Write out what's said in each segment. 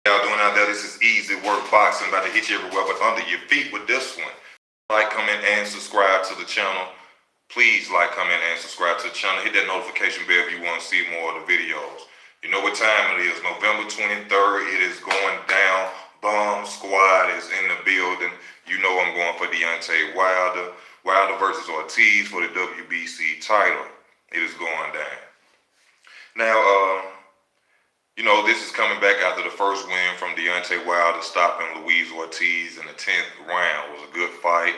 Y'all doing out there? This is Easy Work Boxing, about to hit you everywhere but under your feet with this one. Like, comment, and subscribe to the channel. Please like, comment, and subscribe to the channel. Hit that notification bell if you want to see more of the videos. You know what time it is. November 23rd. It is going down. Bomb Squad is in the building. You know I'm going for Deontay Wilder. Wilder versus Ortiz for the WBC title. It is going down. Now, this is coming back after the first win from Deontay Wilder, stopping Luiz Ortiz in the 10th round. It was a good fight.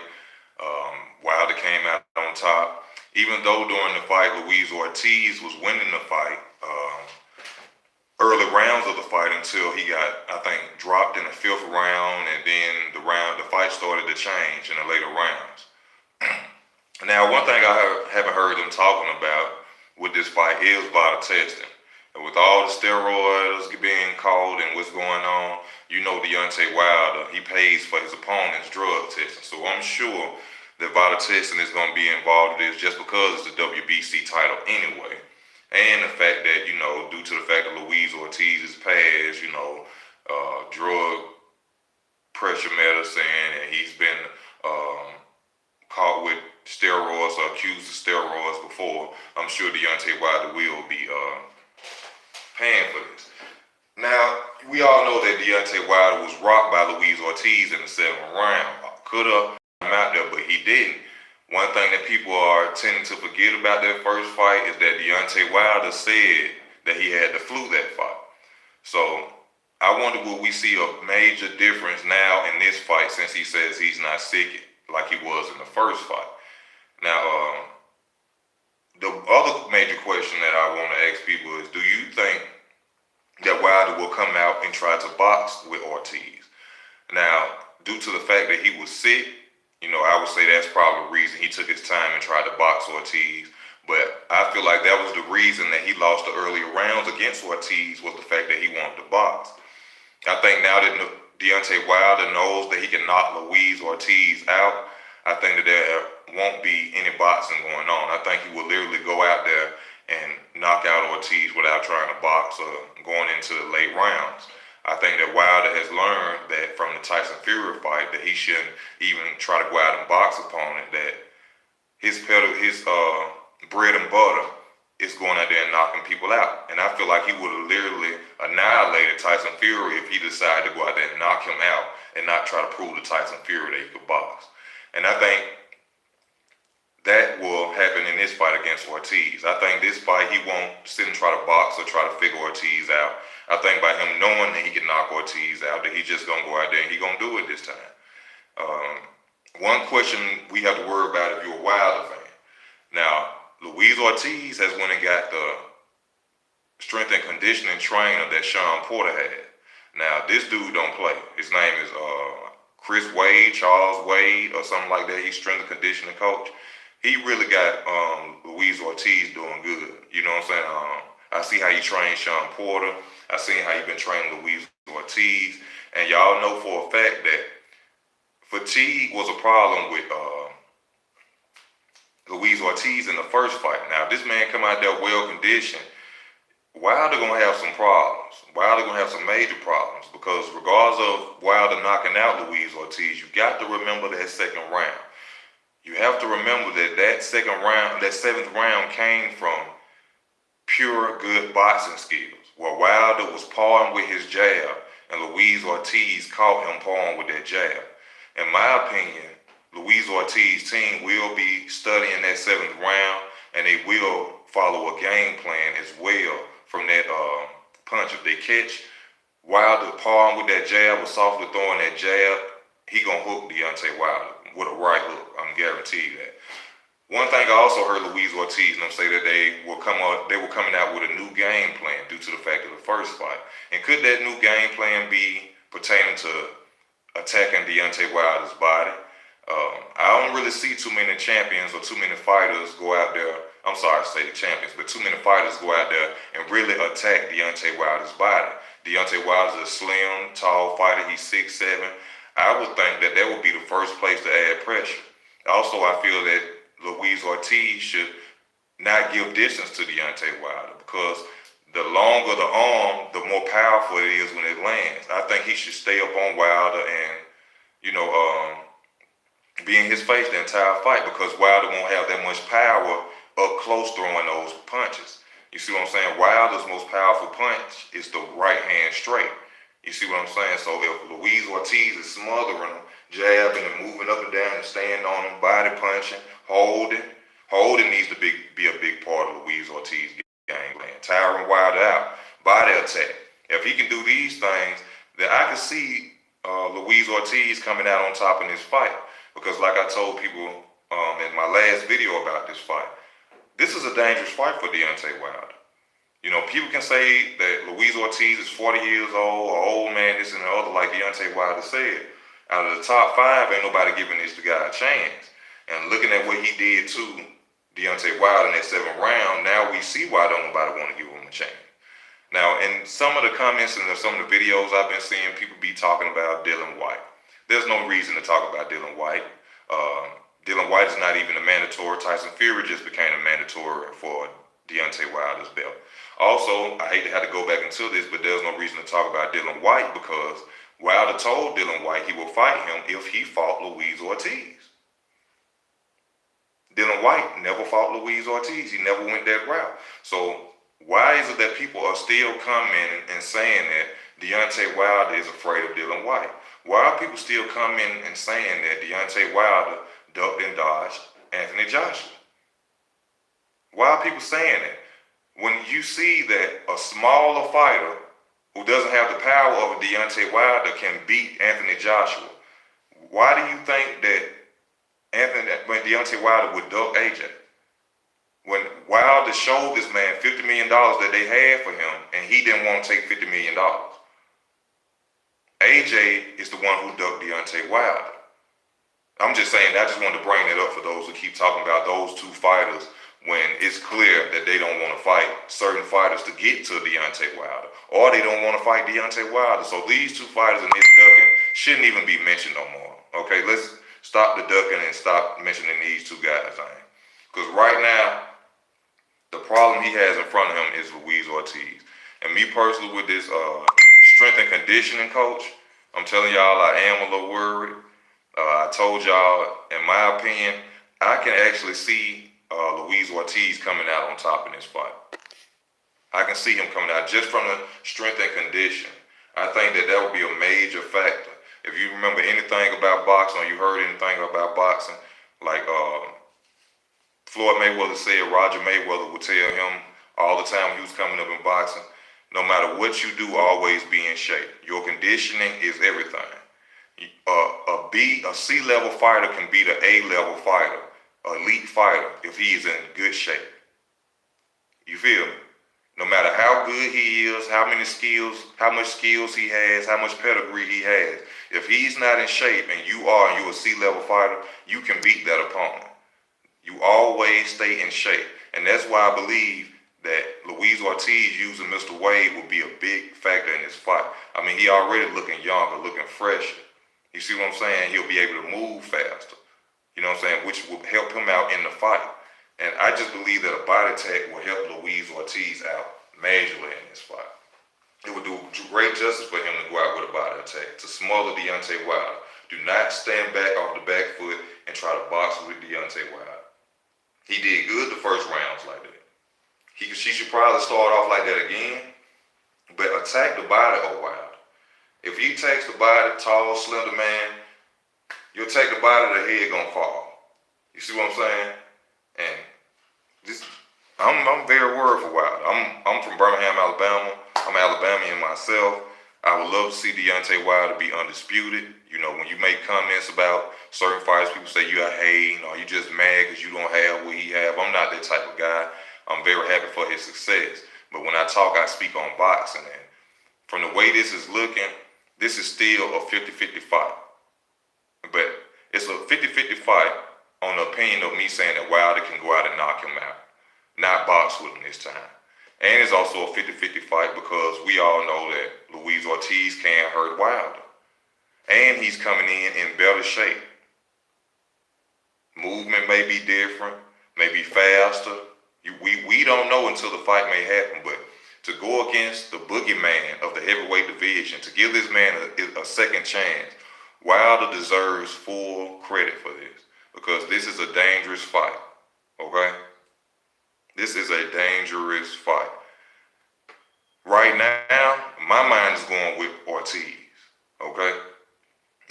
Wilder came out on top. Even though during the fight, Luiz Ortiz was winning the fight, early rounds of the fight, until he got, I think, dropped in the 5th round, and then the fight started to change in the later rounds. Now, one thing I haven't heard them talking about with this fight is body testing. And with all the steroids being called and what's going on, Deontay Wilder, he pays for his opponent's drug testing. So I'm sure that body testing is going to be involved in this, just because it's the WBC title anyway. And the fact that, due to the fact that Luiz Ortiz's past, drug pressure medicine, and he's been caught with steroids or accused of steroids before, I'm sure Deontay Wilder will be paying for this. Now, we all know that Deontay Wilder was rocked by Luiz Ortiz in the 7th round. Could have him out there, but he didn't. One thing that people are tending to forget about that first fight is that Deontay Wilder said that he had the flu that fight. So I wonder, will we see a major difference now in this fight, since he says he's not sick like he was in the first fight? Now, the other major question that I want to ask people is, do you think that Wilder will come out and try to box with Ortiz? Now, due to the fact that he was sick, I would say that's probably the reason he took his time and tried to box Ortiz. But I feel like that was the reason that he lost the earlier rounds against Ortiz, was the fact that he wanted to box. I think now that Deontay Wilder knows that he can knock Luiz Ortiz out, I think that there won't be any boxing going on. I think he will literally go out there and knock out Ortiz without trying to box or going into the late rounds. I think that Wilder has learned that from the Tyson Fury fight, that he shouldn't even try to go out and box opponent, that his bread and butter is going out there and knocking people out. And I feel like he would have literally annihilated Tyson Fury if he decided to go out there and knock him out and not try to prove to Tyson Fury that he could box. And I think that will happen in this fight against Ortiz. I think this fight, he won't sit and try to box or try to figure Ortiz out. I think by him knowing that he can knock Ortiz out, that he's just going to go out there and he's going to do it this time. One question we have to worry about if you're a Wilder fan. Now, Luiz Ortiz has went and got the strength and conditioning trainer that Sean Porter had. Now, this dude don't play. His name is Charles Wade, or something like that. He's strength and conditioning coach. He really got Luiz Ortiz doing good. You know what I'm saying? I see how he trained Sean Porter. I seen how he been training Luiz Ortiz. And y'all know for a fact that fatigue was a problem with Luiz Ortiz in the first fight. Now, if this man come out there well conditioned, Wilder gonna have some problems. Wilder gonna have some major problems, because regardless of Wilder knocking out Luiz Ortiz, you got to remember that 2nd round. You have to remember that 7th round came from pure good boxing skills, where Wilder was pawing with his jab and Luiz Ortiz caught him pawing with that jab. In my opinion, Luiz Ortiz's team will be studying that 7th round, and they will follow a game plan as well from that punch. If they catch Wilder pawing with that jab or softly throwing that jab, he gonna hook Deontay Wilder with a right hook. I'm guaranteed that. One thing I also heard Luiz Ortiz and them say, that they were coming out with a new game plan due to the fact of the first fight. And could that new game plan be pertaining to attacking Deontay Wilder's body? I don't really see too many champions or too many fighters go out there. I'm sorry to say the champions, but too many fighters go out there and really attack Deontay Wilder's body. Deontay Wilder's a slim, tall fighter. He's 6'7". I would think that would be the first place to add pressure. Also, I feel that Luiz Ortiz should not give distance to Deontay Wilder, because the longer the arm, the more powerful it is when it lands. I think he should stay up on Wilder and, you know, be in his face the entire fight, because Wilder won't have that much power up close throwing those punches. You see what I'm saying? Wilder's most powerful punch is the right hand straight. You see what I'm saying? So if Luiz Ortiz is smothering him, jabbing and moving up and down and staying on him, body punching, holding needs to be a big part of Luiz Ortiz's game plan. Tiring Wilder out, body attack. If he can do these things, then I can see Luiz Ortiz coming out on top in this fight. Because like I told people in my last video about this fight, this is a dangerous fight for Deontay Wilder. You know, people can say that Luiz Ortiz is 40 years old, or old man, this and the other, like Deontay Wilder said. Out of the top 5, ain't nobody giving this guy a chance. And looking at what he did to Deontay Wilder in that 7th round, now we see why don't nobody want to give him a chance. Now, in some of the comments and some of the videos I've been seeing, people be talking about Dillian Whyte. There's no reason to talk about Dillian Whyte. Dillian Whyte is not even a mandatory. Tyson Fury just became a mandatory for Deontay Wilder's belt. Also, I hate to have to go back into this, but there's no reason to talk about Dillian Whyte, because Wilder told Dillian Whyte he would fight him if he fought Luiz Ortiz. Dillian Whyte never fought Luiz Ortiz. He never went that route. So why is it that people are still coming and saying that Deontay Wilder is afraid of Dillian Whyte? Why are people still coming and saying that Deontay Wilder ducked and dodged Anthony Joshua? Why are people saying that? When you see that a smaller fighter who doesn't have the power of a Deontay Wilder can beat Anthony Joshua, why do you think that Deontay Wilder would duck AJ? When Wilder showed this man $50 million that they had for him, and he didn't want to take $50 million. AJ is the one who ducked Deontay Wilder. I'm just saying, I just wanted to bring it up for those who keep talking about those two fighters when it's clear that they don't want to fight certain fighters to get to Deontay Wilder, or they don't want to fight Deontay Wilder. So these two fighters in this ducking shouldn't even be mentioned no more. Okay, let's stop the ducking and stop mentioning these two guys. Because right now, the problem he has in front of him is Luiz Ortiz. And me personally, with this strength and conditioning coach, I'm telling y'all, I am a little worried. I told y'all, in my opinion, I can actually see Luiz Ortiz coming out on top in this fight. I can see him coming out just from the strength and condition. I think that would be a major factor. If you remember anything about boxing, or you heard anything about boxing, like Floyd Mayweather said, Roger Mayweather would tell him all the time when he was coming up in boxing, no matter what you do, always be in shape. Your conditioning is everything. A C-level fighter can beat an A-level fighter, elite fighter, if he is in good shape. You feel me? No matter how good he is, how many skills, how much skills he has, how much pedigree he has, if he's not in shape and you're a C-level fighter, you can beat that opponent. You always stay in shape. And that's why I believe that Luiz Ortiz using Mr. Wade will be a big factor in this fight. I mean, he already looking younger, looking fresher. You see what I'm saying? He'll be able to move faster. You know what I'm saying? Which will help him out in the fight. And I just believe that a body attack will help Luiz Ortiz out majorly in this fight. It would do great justice for him to go out with a body attack, to smother Deontay Wilder. Do not stand back off the back foot and try to box with Deontay Wilder. He did good the first rounds like that. She should probably start off like that again, but attack the body of Wilder. If he takes the body, tall, slender man, you'll take the body, the head gonna fall. You see what I'm saying? And this, I'm very worried for Wilder. I'm from Birmingham, Alabama. I'm Alabamian myself. I would love to see Deontay Wilder be undisputed. You know, when you make comments about certain fights, people say you are hating or you just mad because you don't have what he have. I'm not that type of guy. I'm very happy for his success. But when I talk, I speak on boxing. And from the way this is looking, this is still a 50-50 fight. But it's a 50-50 fight on the opinion of me saying that Wilder can go out and knock him out, not box with him this time. And it's also a 50-50 fight because we all know that Luiz Ortiz can't hurt Wilder. And he's coming in better shape. Movement may be different, may be faster. We don't know until the fight may happen, but to go against the boogeyman of the heavyweight division, to give this man a second chance. Wilder deserves full credit for this because this is a dangerous fight, okay? This is a dangerous fight. Right now, my mind is going with Ortiz, okay?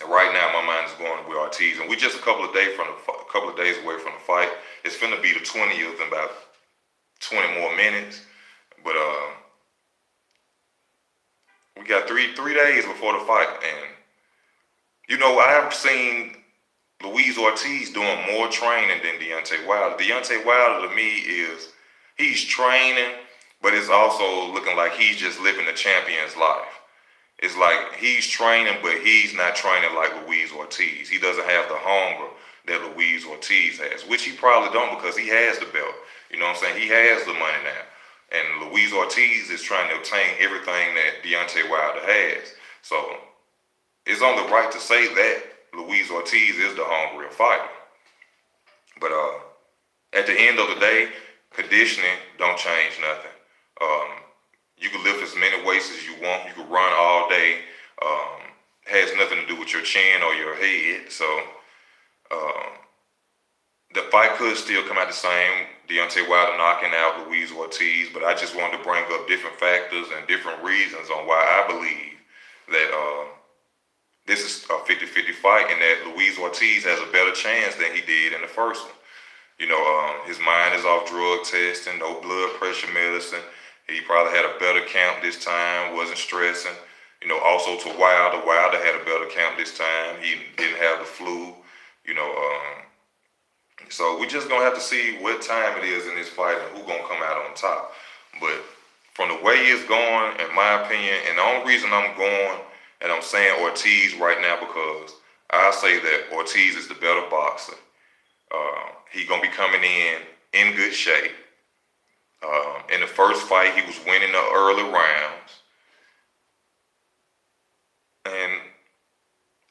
Right now, my mind is going with Ortiz, and we just a couple of days away from the fight. It's finna be the 20th in about 20 more minutes, but we got three days before the fight, and you know I've seen Luiz Ortiz doing more training than Deontay Wilder. Deontay Wilder to me he's training, but it's also looking like he's just living the champion's life. It's like he's training, but he's not training like Luiz Ortiz. He doesn't have the hunger that Luiz Ortiz has, which he probably don't because he has the belt. You know what I'm saying? He has the money now. And Luiz Ortiz is trying to obtain everything that Deontay Wilder has. So it's only right to say that Luiz Ortiz is the hungrier fighter. But at the end of the day, conditioning don't change nothing. You can lift as many weights as you want. You can run all day. Has nothing to do with your chin or your head. So the fight could still come out the same. Deontay Wilder knocking out Luiz Ortiz. But I just wanted to bring up different factors and different reasons on why I believe that this is a 50-50 fight and that Luiz Ortiz has a better chance than he did in the first one. You know, his mind is off drug testing, no blood pressure medicine. He probably had a better camp this time, wasn't stressing. You know, also to Wilder had a better camp this time. He didn't have the flu, you know. So we just gonna have to see what time it is in this fight and who's gonna come out on top. But from the way it's going, in my opinion, and the only reason I'm going and I'm saying Ortiz right now because I say that Ortiz is the better boxer. He's gonna be coming in good shape. In the first fight, he was winning the early rounds. And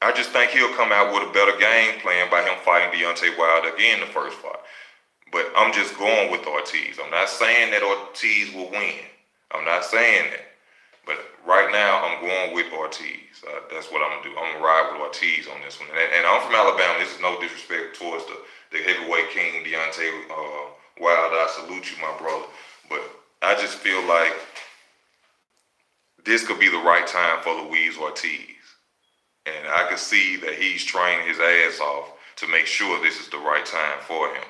I just think he'll come out with a better game plan by him fighting Deontay Wilder again the first fight. But I'm just going with Ortiz. I'm not saying that Ortiz will win. I'm not saying that. But right now, I'm going with Ortiz. That's what I'm going to do. I'm going to ride with Ortiz on this one. And I'm from Alabama. This is no disrespect towards the heavyweight king, Deontay Wilder. I salute you, my brother. But I just feel like this could be the right time for Luiz Ortiz. And I can see that he's training his ass off to make sure this is the right time for him.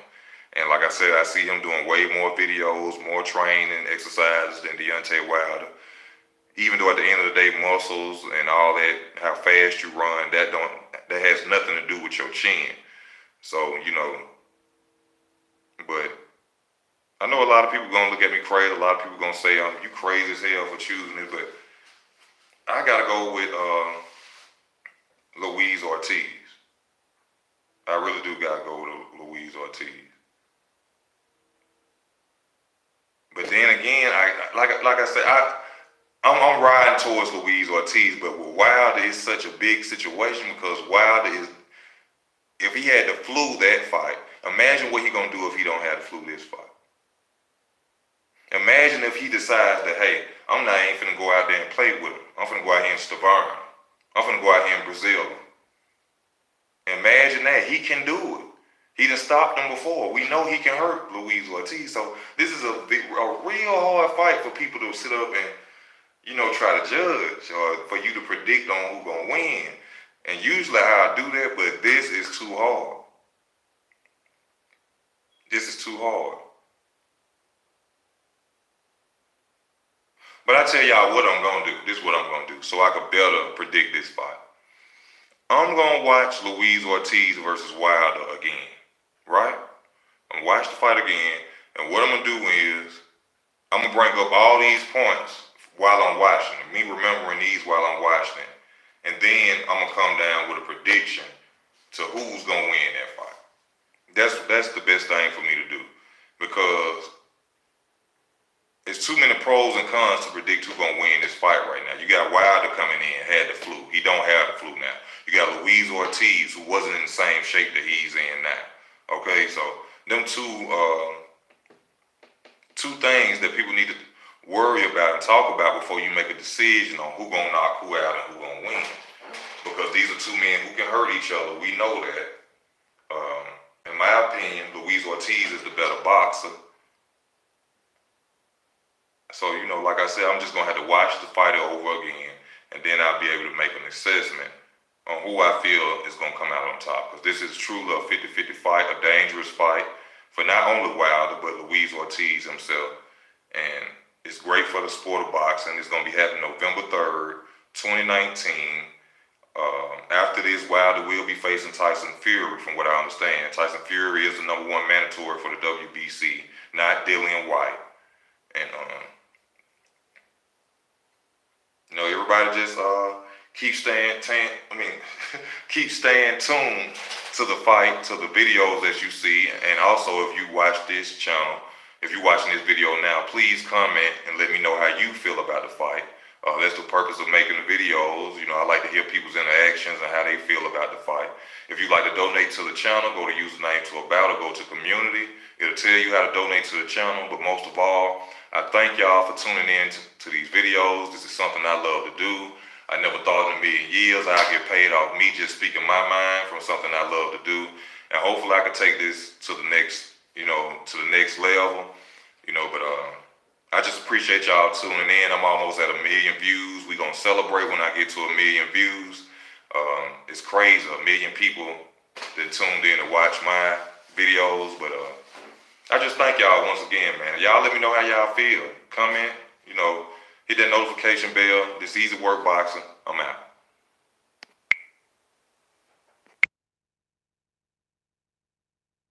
And like I said, I see him doing way more videos, more training, exercises than Deontay Wilder. Even though at the end of the day, muscles and all that, how fast you run, that has nothing to do with your chin. So, you know, but I know a lot of people gonna look at me crazy. A lot of people gonna say, you crazy as hell for choosing it, but I gotta go with Luiz Ortiz. I really do gotta go with Luiz Ortiz. But then again, like I said, I'm riding towards Luiz Ortiz, but with Wilder, it's such a big situation because Wilder is, if he had the flu that fight, imagine what he gonna do if he don't have the flu this fight. Imagine if he decides that, hey, I ain't finna go out there and play with him. I'm finna go out here and Stavern. I'm finna go out here and Brazil him. Imagine that. He can do it. He done stopped him before. We know he can hurt Luiz Ortiz. So this is a real hard fight for people to sit up and, you know, try to judge or for you to predict on who's gonna win. And usually how I do that, but this is too hard. This is too hard. But I tell y'all what I'm gonna do. This is what I'm gonna do so I can better predict this fight. I'm gonna watch Luiz Ortiz versus Wilder again, right? I'm gonna watch the fight again, and what I'm gonna do is I'm gonna bring up all these points while I'm watching them, me remembering these while I'm watching it, and then I'm gonna come down with a prediction to who's gonna win that fight. That's the best thing for me to do because it's too many pros and cons to predict who's gonna win this fight right now. You got Wilder coming in, had the flu. He don't have the flu now. You got Luiz Ortiz, who wasn't in the same shape that he's in now. Okay, so them two things that people need to worry about and talk about before you make a decision on who gonna knock who out and who gonna win. Because these are two men who can hurt each other. We know that. In my opinion, Luiz Ortiz is the better boxer. So, like I said, I'm just gonna have to watch the fight over again, and then I'll be able to make an assessment on who I feel is gonna come out on top. Because this is truly a 50-50 fight, a dangerous fight for not only Wilder, but Luiz Ortiz himself. And it's great for the sport of boxing. It's gonna be happening November 3rd, 2019. After this, Wilder will be facing Tyson Fury, from what I understand. Tyson Fury is the #1 mandatory for the WBC, not Dillian White. And everybody just keep staying keep staying tuned to the fight, to the videos that you see. And also, if you watch this channel, if you're watching this video now, please comment and let me know how you feel about the fight. That's the purpose of making the videos. I like to hear people's interactions and how they feel about the fight. If you'd like to donate to the channel, go to username to about or go to community. It'll tell you how to donate to the channel. But most of all, I thank y'all for tuning in to these videos. This is something I love to do. I never thought in a million years I'd get paid off me just speaking my mind from something I love to do. And hopefully I can take this to the next, to the next level. But I just appreciate y'all tuning in. I'm almost at 1 million views. We're going to celebrate when I get to 1 million views. It's crazy. 1 million people that tuned in to watch my videos. But I just thank y'all once again, man. Y'all let me know how y'all feel. Comment, hit that notification bell. This Easy Work Boxing. I'm out.